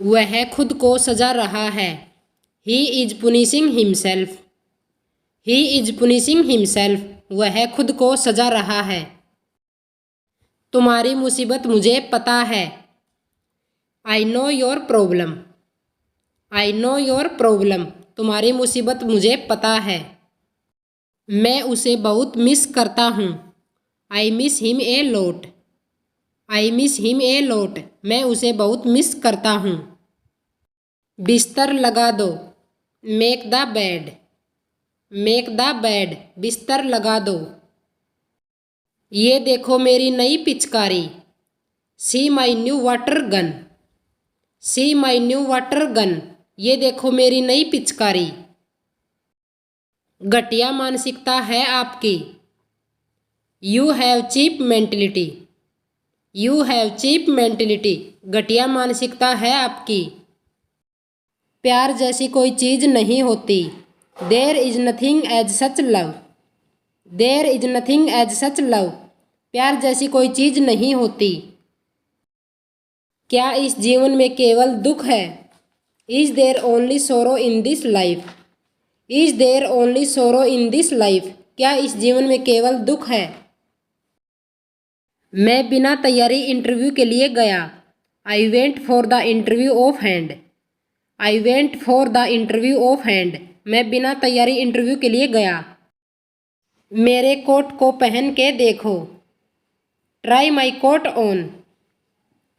वह खुद को सजा रहा है। He is punishing himself. He is punishing himself. वह खुद को सजा रहा है। तुम्हारी मुसीबत मुझे पता है। I know your problem. I know your problem. तुम्हारी मुसीबत मुझे पता है। मैं उसे बहुत मिस करता हूँ। I miss him a lot. I miss him a lot. मैं उसे बहुत मिस करता हूँ। बिस्तर लगा दो। Make the bed. Make the bed. बिस्तर लगा दो। ये देखो मेरी नई पिचकारी। See my new water gun. See my new water gun. ये देखो मेरी नई पिचकारी। घटिया मानसिकता है आपकी। You have cheap mentality. You have cheap mentality. घटिया मानसिकता है आपकी। प्यार जैसी कोई चीज नहीं होती। There is nothing as such love. There is nothing as such love. प्यार जैसी कोई चीज नहीं होती। क्या इस जीवन में केवल दुख है? Is there only sorrow in this life. Is there only sorrow in this life. क्या इस जीवन में केवल दुख है? मैं बिना तैयारी इंटरव्यू के लिए गया। I went for the interview of hand. I went for the interview of hand. मैं बिना तैयारी इंटरव्यू के लिए गया। मेरे कोट को पहन के देखो। Try my coat on.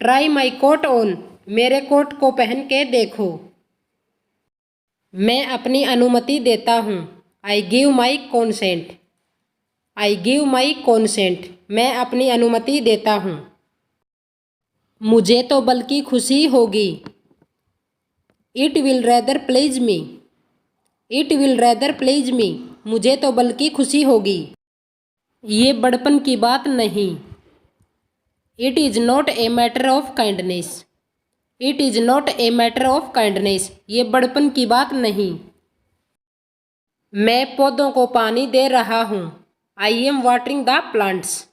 Try my coat on. मेरे कोट को पहन के देखो। मैं अपनी अनुमति देता हूँ। I give my consent. I give my consent. मैं अपनी अनुमति देता हूँ। मुझे तो बल्कि खुशी होगी। It will rather please me. It will rather please me. मुझे तो बल्कि खुशी होगी। ये बड़पन की बात नहीं। It is not a matter of kindness. It is not a matter of kindness. ये बड़पन की बात नहीं। मैं पौधों को पानी दे रहा हूँ। I am watering the plants.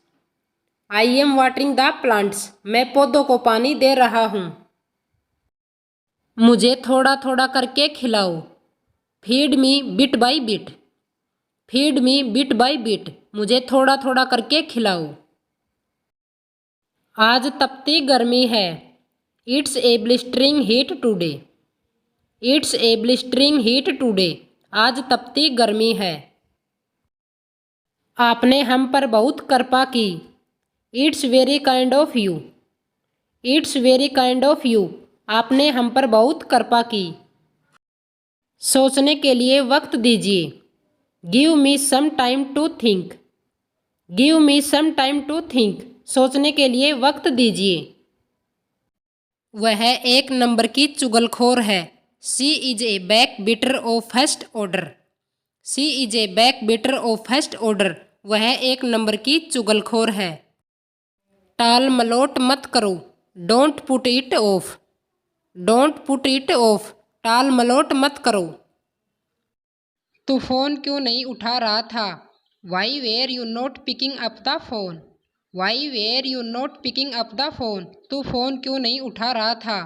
I am watering the plants. मैं पौधों को पानी दे रहा हूँ। मुझे थोड़ा थोड़ा करके खिलाओ। Feed me bit by bit. Feed me bit by bit. मुझे थोड़ा थोड़ा करके खिलाओ। आज तपती गर्मी है। It's a blistering heat today. It's a blistering heat today. आज तपती गर्मी है। आपने हम पर बहुत कृपा की। It's very kind of you. It's very kind of you. आपने हम पर बहुत कृपा की। सोचने के लिए वक्त दीजिए। Give me some time to think. Give me some time to think. सोचने के लिए वक्त दीजिए। वह एक नंबर की चुगलखोर है। She is a back bitter of first order. She is a back bitter of first order. वह एक नंबर की चुगलखोर है। टाल मलोट मत करो। Don't put it of. Don't put it of. टाल मलोट मत करो। तू फोन क्यों नहीं उठा रहा था? Why were you not picking up the phone. Why were you not picking up the phone. तू फोन क्यों नहीं उठा रहा था?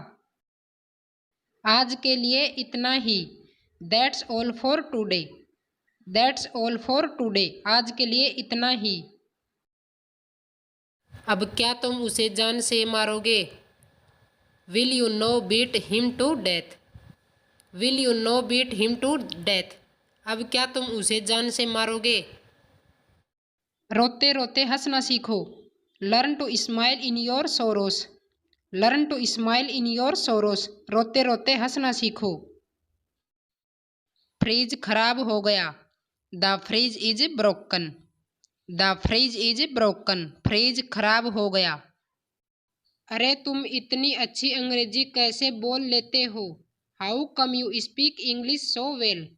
आज के लिए इतना ही। That's all for today. That's all for today. आज के लिए इतना ही। अब क्या तुम उसे जान से मारोगे? Will you no beat him to death. Will you no beat him to death. अब क्या तुम उसे जान से मारोगे? रोते रोते हंसना सीखो। Learn to smile in your sorrows. Learn to smile in your sorrows. रोते रोते हंसना सीखो। फ्रिज खराब हो गया। The fridge is broken. The fridge is broken. Fridge खराब हो गया। अरे तुम इतनी अच्छी अंग्रेजी कैसे बोल लेते हो? How come you speak English so well.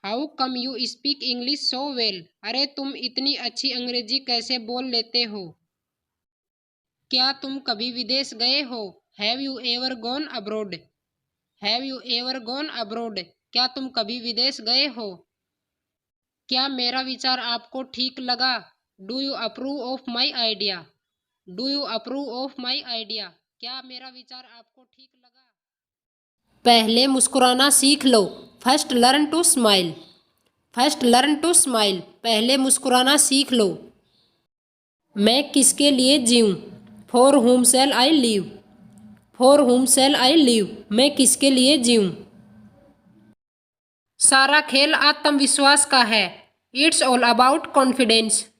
How come you speak English so well. अरे तुम इतनी अच्छी अंग्रेजी कैसे बोल लेते हो? क्या तुम कभी विदेश गए हो? Have you ever gone abroad. Have you ever gone abroad. क्या तुम कभी विदेश गए हो? क्या मेरा विचार आपको ठीक लगा? Do you approve of my idea. Do you approve of my idea. क्या मेरा विचार आपको ठीक लगा? पहले मुस्कुराना सीख लो। First learn to smile. First learn to smile. पहले मुस्कुराना सीख लो। मैं किसके लिए जीऊँ? For whom shall I live? For whom shall I live? मैं किसके लिए जीऊँ? सारा खेल आत्मविश्वास का है। It's all about confidence.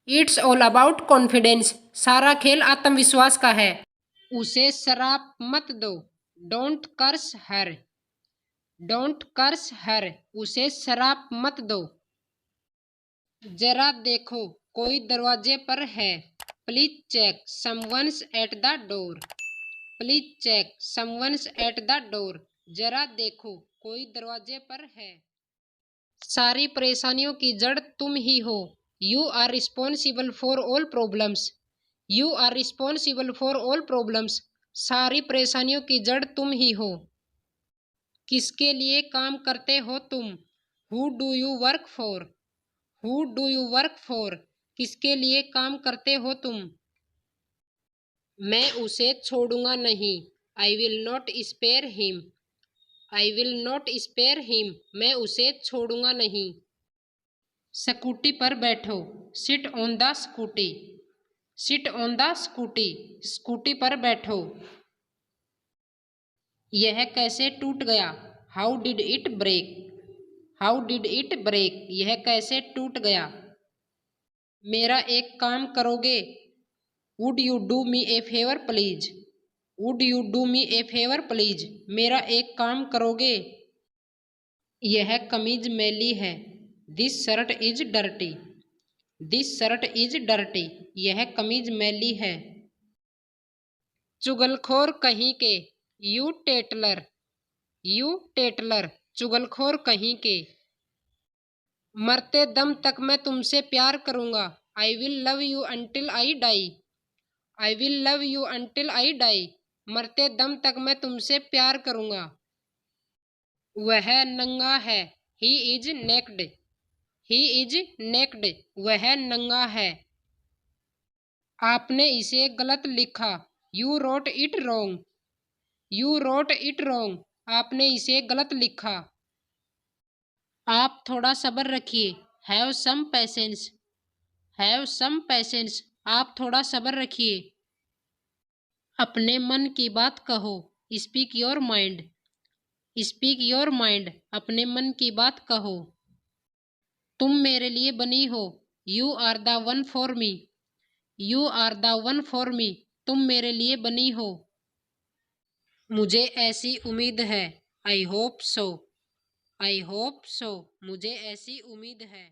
It's all about confidence. सारा खेल आत्मविश्वास का है। उसे शराब मत दो। Don't curse her. Don't curse her. उसे शराब मत दो। जरा देखो कोई दरवाजे पर है। Please check someone's at the door. Please check someone's at the door. जरा देखो कोई दरवाजे पर है। सारी परेशानियों की जड़ तुम ही हो। You are responsible for all problems. You are responsible for all problems. सारी परेशानियों की जड़ तुम ही हो। किसके लिए काम करते हो तुम? Who do you work for? Who do you work for? किसके लिए काम करते हो तुम? मैं उसे छोड़ूंगा नहीं। I will not spare him. I will not spare him. मैं उसे छोड़ूंगा नहीं। स्कूटी पर बैठो। Sit on the scooty. Sit on the scooty. Scooty पर बैठो। यह कैसे टूट गया? How did it break? How did it break? यह कैसे टूट गया? मेरा एक काम करोगे? Would you do me a favour please? Would you do me a favour please? मेरा एक काम करोगे? यह कमीज मैली है। This shirt is dirty. This shirt is dirty. यह कमीज मैली है। चुगलखोर कहीं के। यू टेटलर। यू टेटलर। चुगलखोर कहीं के। मरते दम तक मैं तुमसे प्यार करूंगा। I will love you until I die. I will love you until I die. मरते दम तक मैं तुमसे प्यार करूंगा। वह नंगा है। He is naked. He is naked. वह नंगा है। आपने इसे गलत लिखा। You wrote it wrong. You wrote it wrong. आपने इसे गलत लिखा। आप थोड़ा सब्र रखिए। Have some patience. Have some patience. आप थोड़ा सब्र रखिए। अपने मन की बात कहो। Speak your mind. Speak your mind. अपने मन की बात कहो। तुम मेरे लिए बनी हो। You are the one for me. You are the one for me. तुम मेरे लिए बनी हो। मुझे ऐसी उम्मीद है। I hope so. I hope so. मुझे ऐसी उम्मीद है।